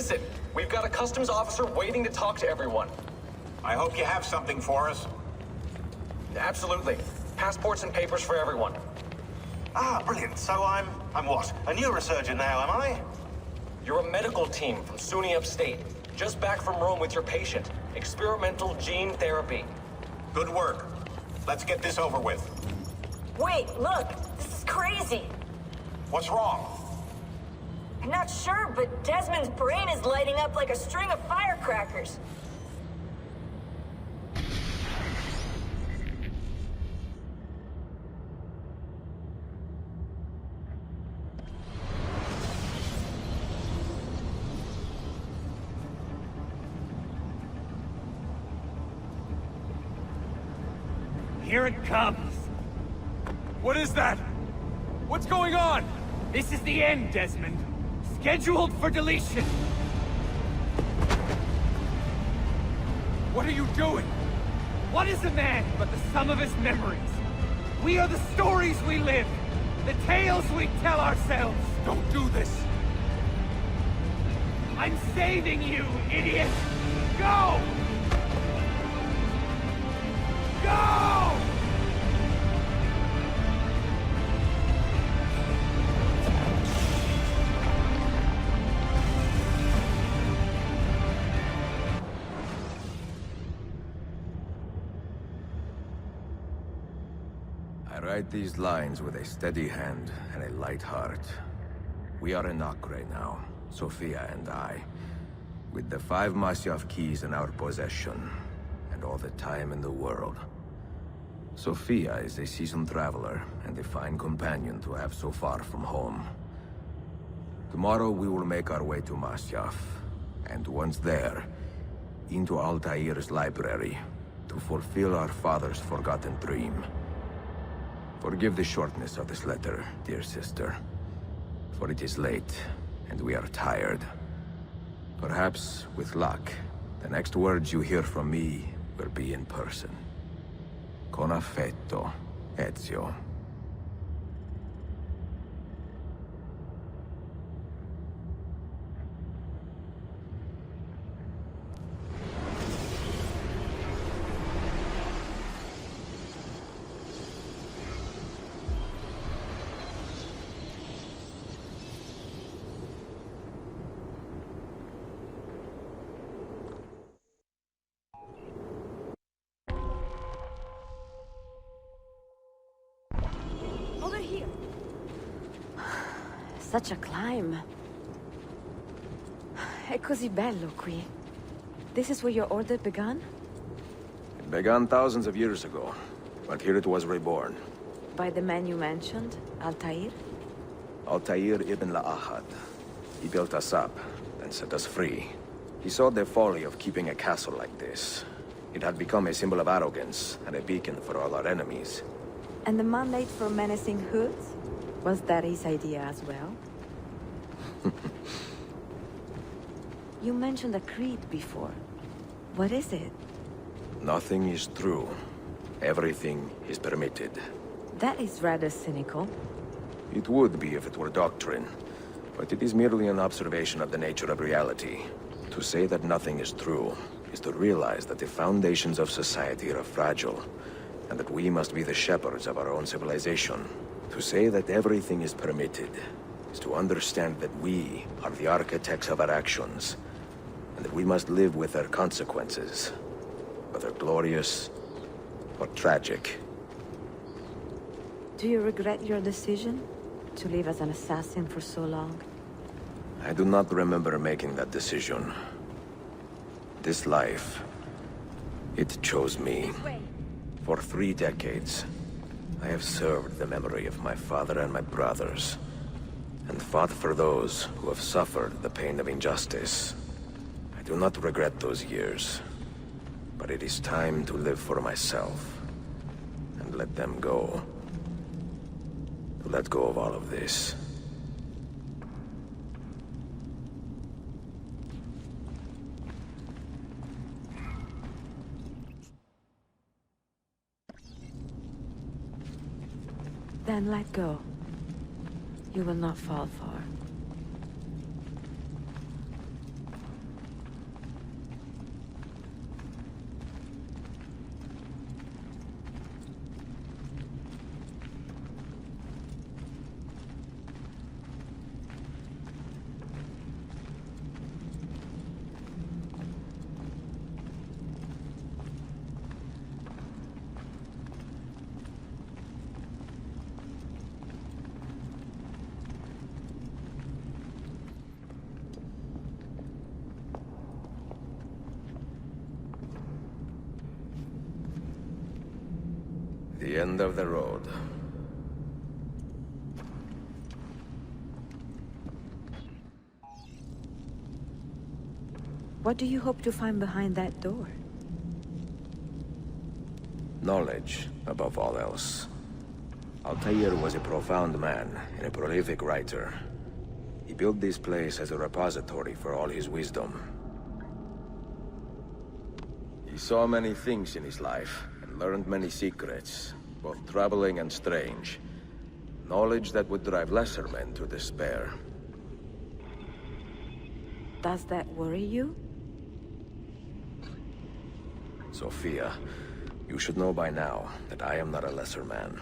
Listen, we've got a customs officer waiting to talk to everyone. I hope you have something for us. Absolutely. Passports and papers for everyone. Ah, brilliant. So I'm what? A neurosurgeon now, am I? You're a medical team from SUNY Upstate. Just back from Rome with your patient. Experimental gene therapy. Good work. Let's get this over with. Wait, look! This is crazy! What's wrong? I'm not sure, but Desmond's brain is lighting up like a string of firecrackers. Here it comes! What is that? What's going on? This is the end, Desmond. Scheduled for deletion. What are you doing? What is a man but the sum of his memories? We are the stories we live, the tales we tell ourselves. Don't do this. I'm saving you, idiot! Go! Go! I write these lines with a steady hand and a light heart. We are in Acre now, Sophia and I, with the 5 Masyaf keys in our possession, and all the time in the world. Sophia is a seasoned traveler, and a fine companion to have so far from home. Tomorrow we will make our way to Masyaf, and once there, into Altair's library, to fulfill our father's forgotten dream. Forgive the shortness of this letter, dear sister, for it is late, and we are tired. Perhaps, with luck, the next words you hear from me will be in person. Con affetto, Ezio. Over here. Such a climb. È così bello qui. This is where your order began? It began thousands of years ago, but here it was reborn. By the man you mentioned, Altair? Altair ibn La'ahad. He built us up, then set us free. He saw the folly of keeping a castle like this. It had become a symbol of arrogance, and a beacon for all our enemies. And the mandate for menacing hoods? Was that his idea as well? You mentioned a creed before. What is it? Nothing is true. Everything is permitted. That is rather cynical. It would be if it were doctrine, but it is merely an observation of the nature of reality. To say that nothing is true is to realize that the foundations of society are fragile, and that we must be the shepherds of our own civilization. To say that everything is permitted is to understand that we are the architects of our actions, and that we must live with their consequences, whether glorious or tragic. Do you regret your decision to live as an assassin for so long? I do not remember making that decision. This life, it chose me. For 3 decades, I have served the memory of my father and my brothers, and fought for those who have suffered the pain of injustice. I do not regret those years, but it is time to live for myself, and let them go. To let go of all of this. Then let go. You will not fall far. the end of the road. What do you hope to find behind that door? Knowledge, above all else. Altair was a profound man and a prolific writer. He built this place as a repository for all his wisdom. He saw many things in his life, and learned many secrets, both troubling and strange. Knowledge that would drive lesser men to despair. Does that worry you? Sophia, you should know by now that I am not a lesser man.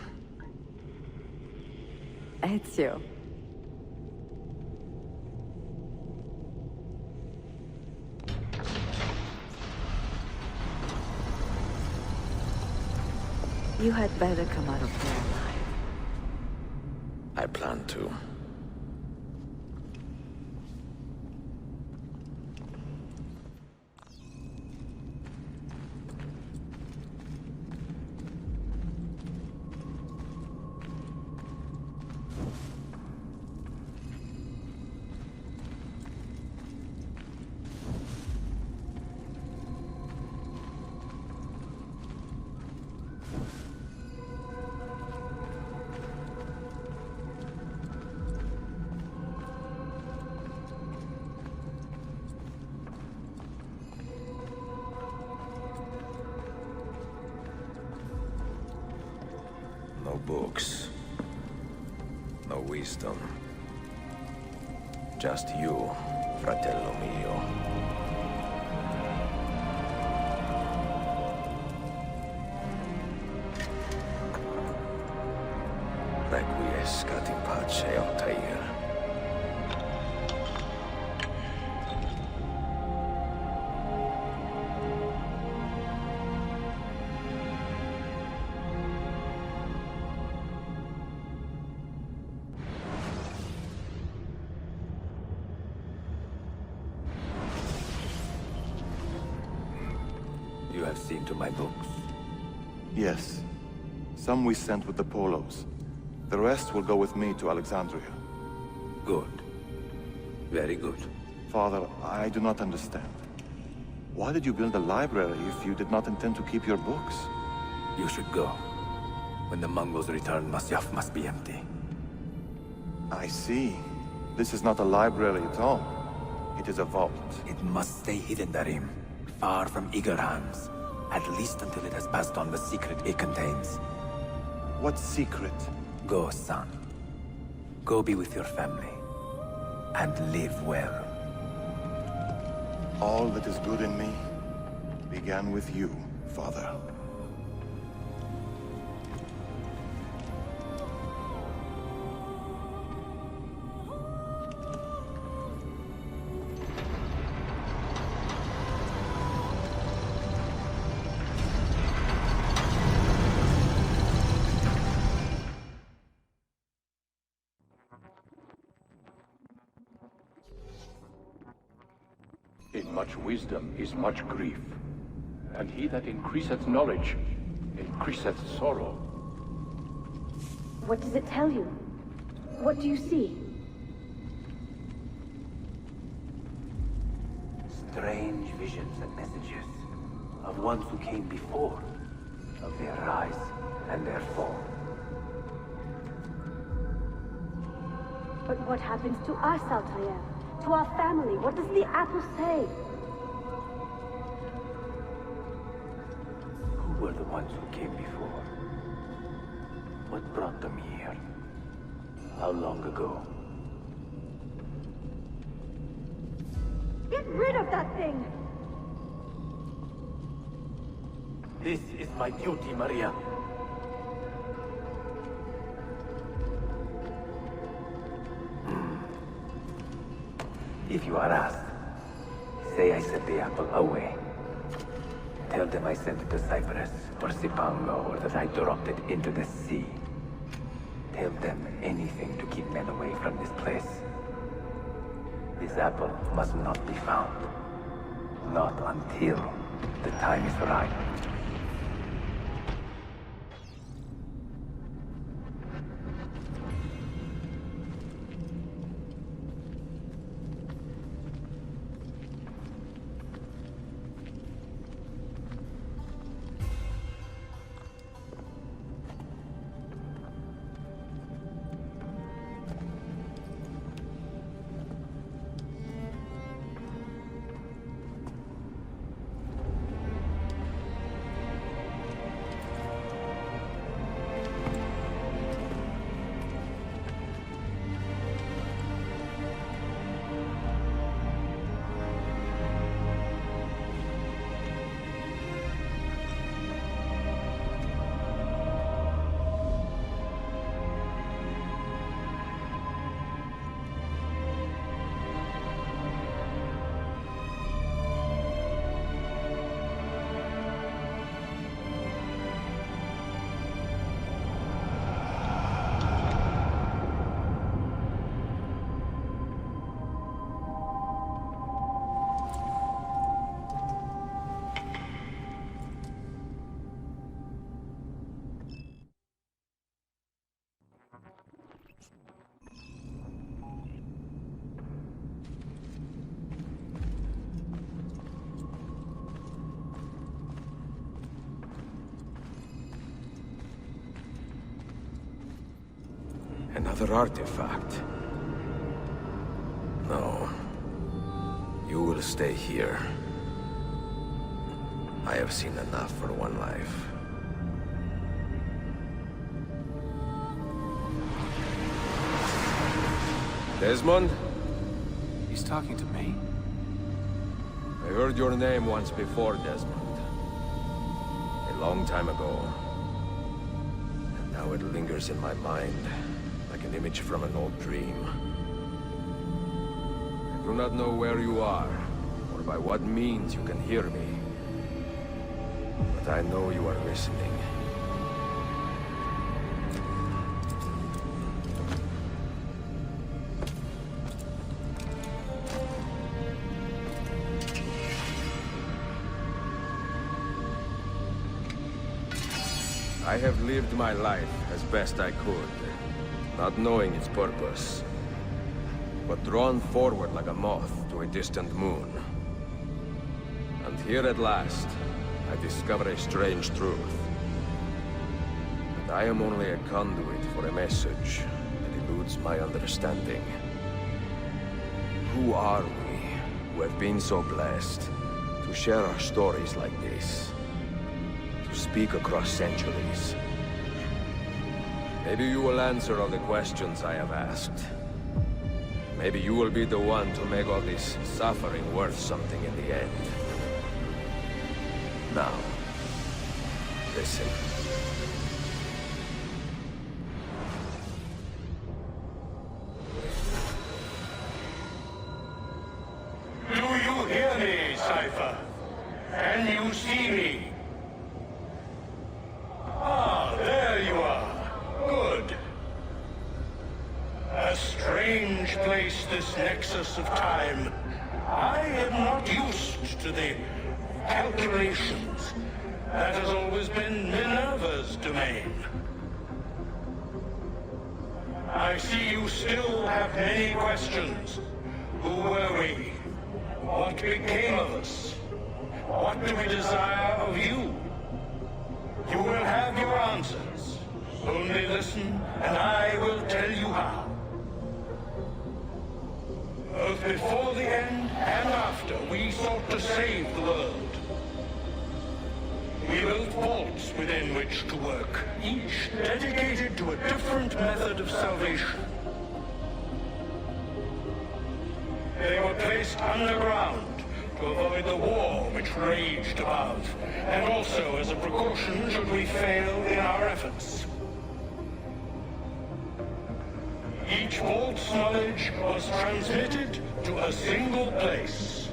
Ezio. You had better come out of there alive. I plan to. No books. No wisdom. Just you, fratello mio. Requiescat in pace, Altair. You have seen to my books. Yes. Some we sent with the Polos. The rest will go with me to Alexandria. Good. Very good. Father, I do not understand. Why did you build a library if you did not intend to keep your books? You should go. When the Mongols return, Masyaf must be empty. I see. This is not a library at all. It is a vault. It must stay hidden, Darim. Far from eager hands. At least until it has passed on the secret it contains. What secret? Go, son. Go be with your family. And live well. All that is good in me began with you, Father. In much wisdom is much grief, and he that increaseth knowledge increaseth sorrow. What does it tell you? What do you see? Strange visions and messages of ones who came before, of their rise and their fall. But what happens to us, Altair? To our family? What does the apple say? Who were the ones who came before? What brought them here? How long ago? Get rid of that thing! This is my duty, Maria. If you are asked, say I sent the apple away. Tell them I sent it to Cyprus, or Cipango, or that I dropped it into the sea. Tell them anything to keep men away from this place. This apple must not be found. Not until the time is right. Another artifact. No. You will stay here. I have seen enough for one life. Desmond? He's talking to me. I heard your name once before, Desmond. A long time ago. And now it lingers in my mind, like an image from an old dream. I do not know where you are, or by what means you can hear me. But I know you are listening. I have lived my life as best I could, not knowing its purpose, but drawn forward like a moth to a distant moon. And here at last, I discover a strange truth. That I am only a conduit for a message that eludes my understanding. Who are we, who have been so blessed, to share our stories like this? To speak across centuries? Maybe you will answer all the questions I have asked. Maybe you will be the one to make all this suffering worth something in the end. Now, listen. Do you hear me, Cypher? Can you see me? Ah, there you are. Good. A strange place, this nexus of time. I am not used to the calculations. That has always been Minerva's domain. I see you still have many questions. Who were we? What became of us? What do we desire of you? You will have your answers. Only listen, and I will tell you how. Both before the end and after, we sought to save the world. We built vaults within which to work, each dedicated to a different method of salvation. They were placed underground to avoid the war which raged above, and also as a precaution should we fail in our efforts. Each vault's knowledge was transmitted to a single place.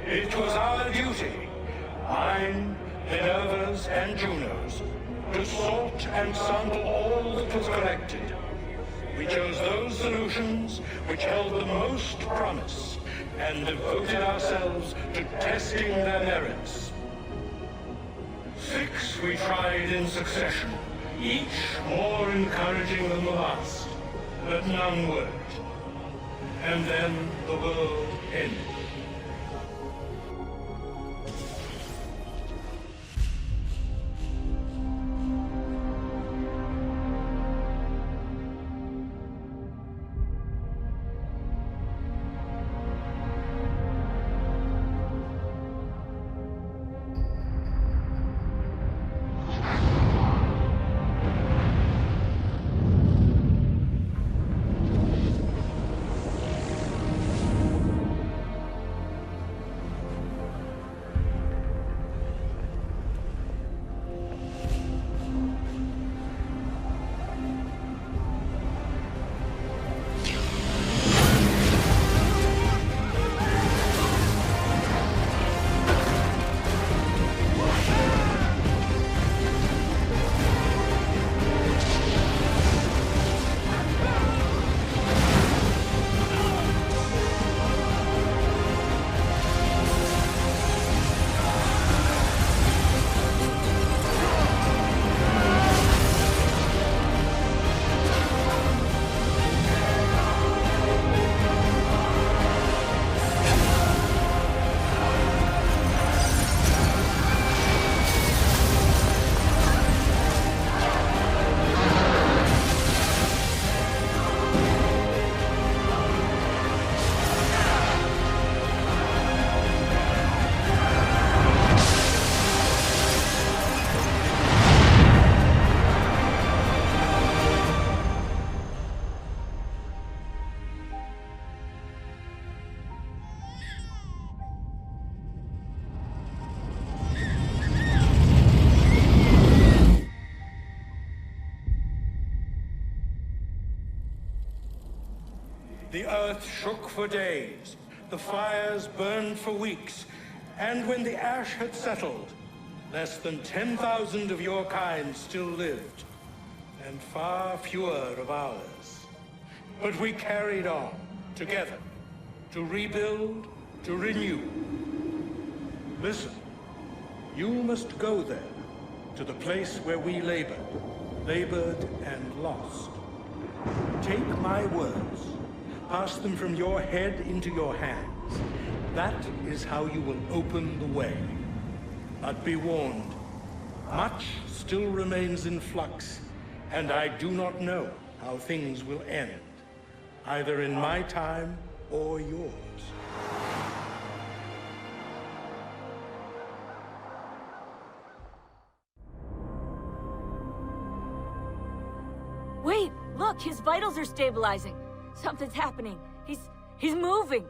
It was our duty, mine, Minerva's, and Juno's, to sort and sample all that was collected. We chose those solutions which held the most promise, and devoted ourselves to testing their merits. 6 we tried in succession, each more encouraging than the last, but none worked. And then the world ended. earth shook for days, the fires burned for weeks, and when the ash had settled, less than 10,000 of your kind still lived, and far fewer of ours. But we carried on, together, to rebuild, to renew. Listen, you must go there, to the place where we labored and lost. Take my words, pass them from your head into your hands. That is how you will open the way. But be warned, much still remains in flux, and I do not know how things will end, either in my time or yours. Wait, look, his vitals are stabilizing. Something's happening. He's moving.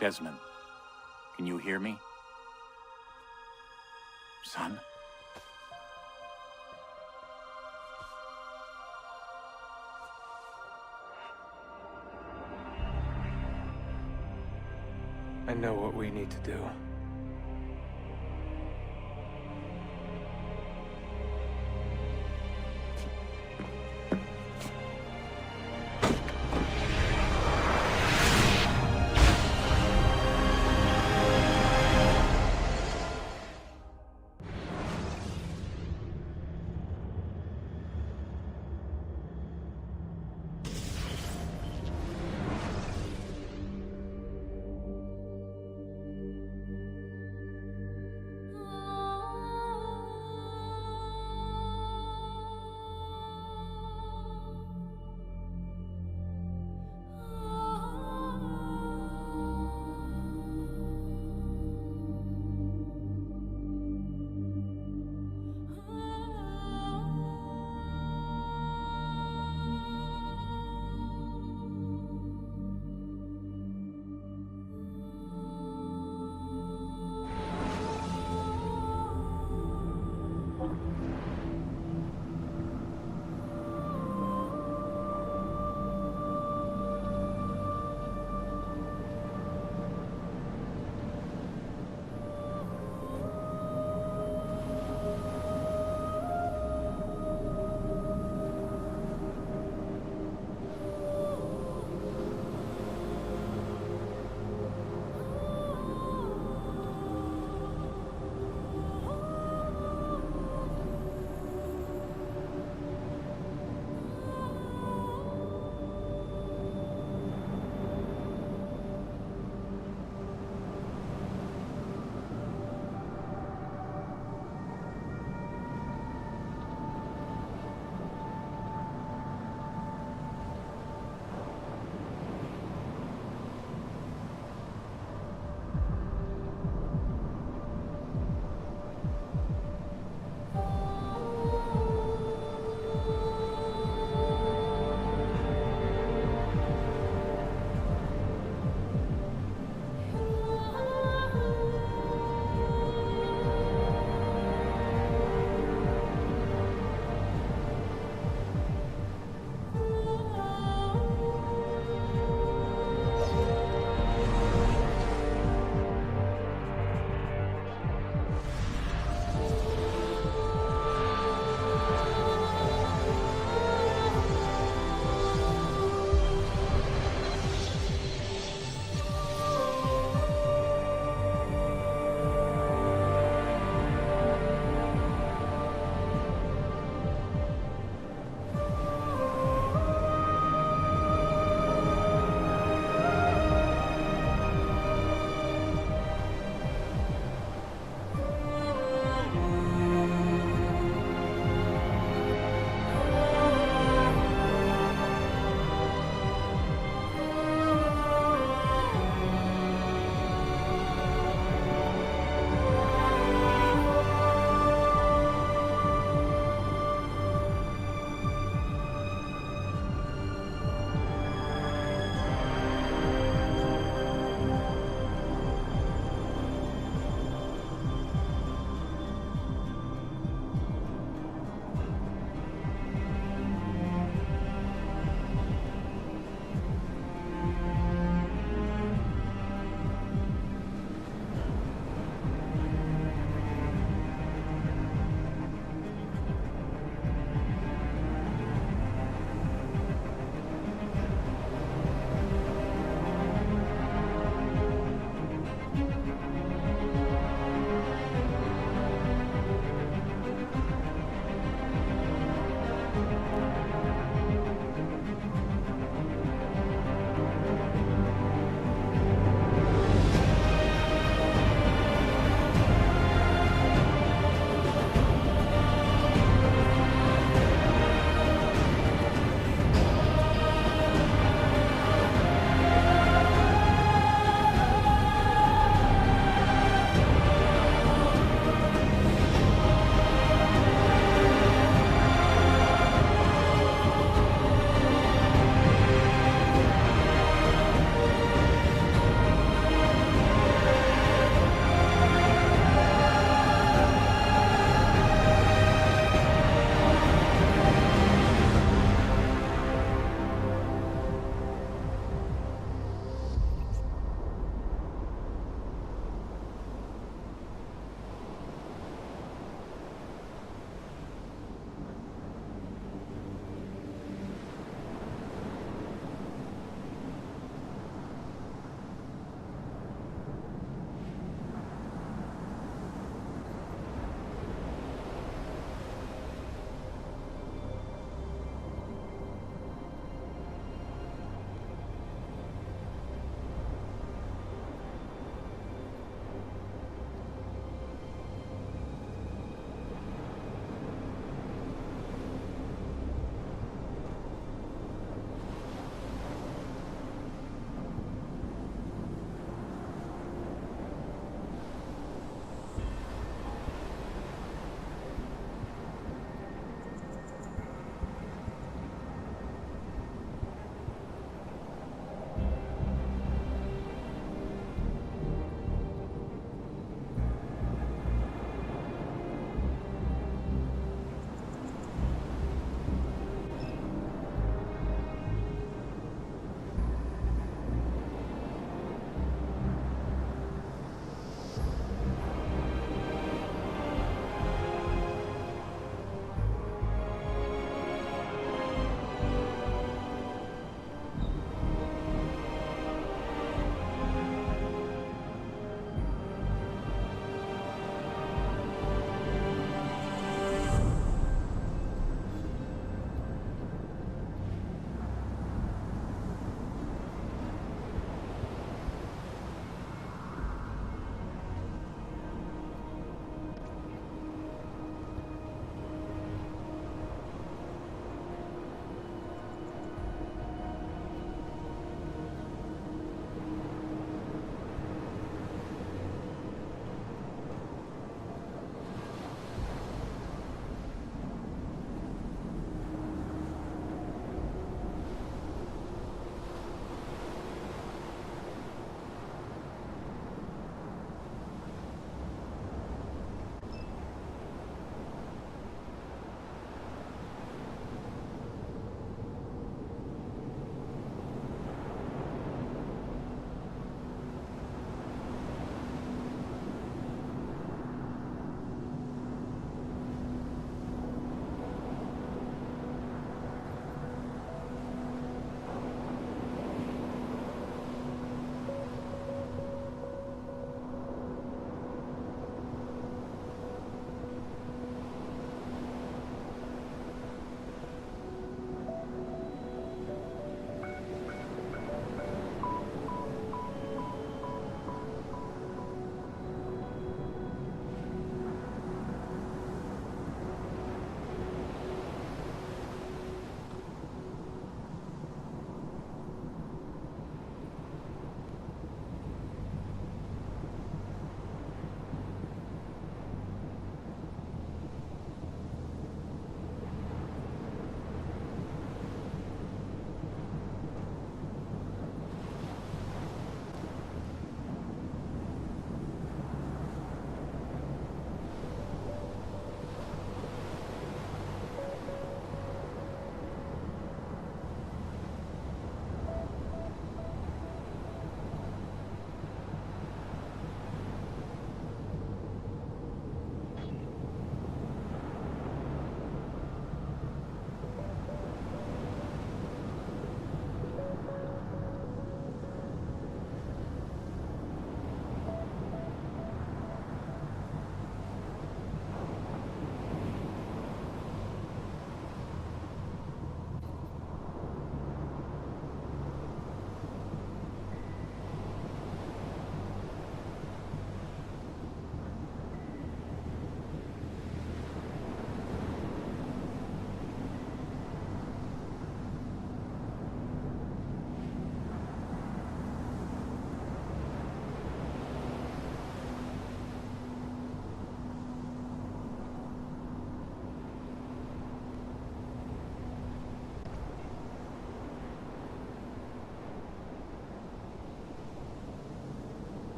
Desmond, can you hear me? Son? I know what we need to do.